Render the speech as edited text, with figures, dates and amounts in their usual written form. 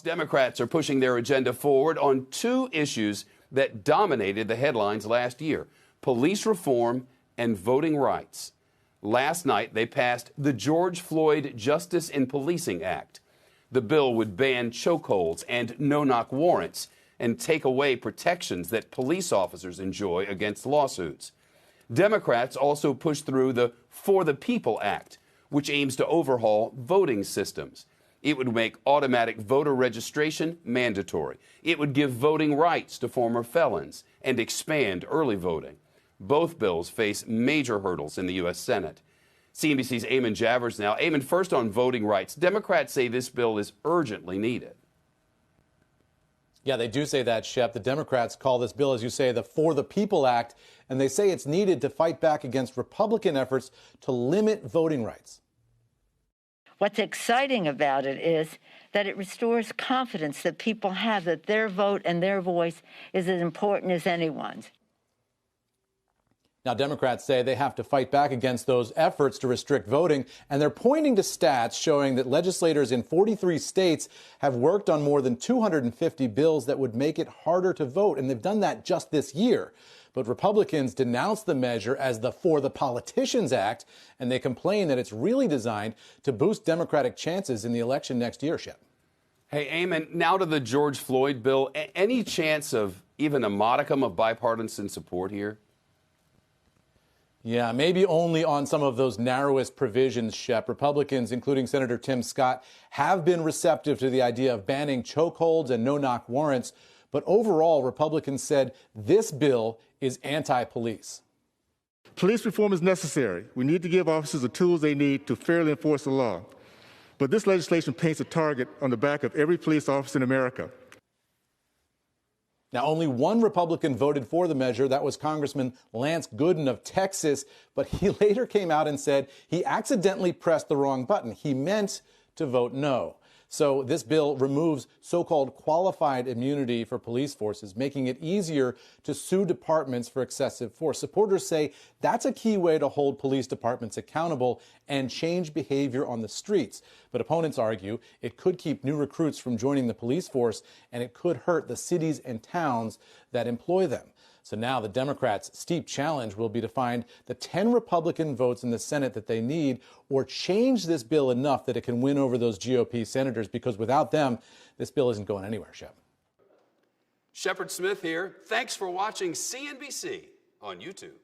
Democrats are pushing their agenda forward on two issues that dominated the headlines last year: police reform and voting rights. Last night, they passed the George Floyd Justice in Policing Act. The bill would ban chokeholds and no-knock warrants and take away protections that police officers enjoy against lawsuits. Democrats also pushed through the For the People Act, which aims to overhaul voting systems. It would make automatic voter registration mandatory. It would give voting rights to former felons and expand early voting. Both bills face major hurdles in the U.S. Senate. CNBC's Eamon Javers now. Eamon, first on voting rights. Democrats say this bill is urgently needed. Yeah, they do say that, Shep. The Democrats call this bill, as you say, the For the People Act, and they say it's needed to fight back against Republican efforts to limit voting rights. What's exciting about it is that it restores confidence that people have that their vote and their voice is as important as anyone's. Now, Democrats say they have to fight back against those efforts to restrict voting, and they're pointing to stats showing that legislators in 43 states have worked on more than 250 bills that would make it harder to vote, and they've done that just this year. But Republicans denounced the measure as the For the Politicians Act, and they complain that it's really designed to boost Democratic chances in the election next year, Shep. Hey, Eamon, now to the George Floyd bill. Any chance of even a modicum of bipartisan support here? Yeah, maybe only on some of those narrowest provisions, Shep. Republicans, including Senator Tim Scott, have been receptive to the idea of banning chokeholds and no-knock warrants. But overall, Republicans said this bill is anti-police. Police reform is necessary. We need to give officers the tools they need to fairly enforce the law. But this legislation paints a target on the back of every police officer in America. Now, only one Republican voted for the measure. That was Congressman Lance Gooden of Texas. But he later came out and said he accidentally pressed the wrong button. He meant to vote no. So this bill removes so-called qualified immunity for police forces, making it easier to sue departments for excessive force. Supporters say that's a key way to hold police departments accountable and change behavior on the streets. But opponents argue it could keep new recruits from joining the police force, and it could hurt the cities and towns that employ them. So now the Democrats' steep challenge will be to find the 10 Republican votes in the Senate that they need, or change this bill enough that it can win over those GOP senators, because without them, this bill isn't going anywhere, Shep. Shepard Smith here. Thanks for watching CNBC on YouTube.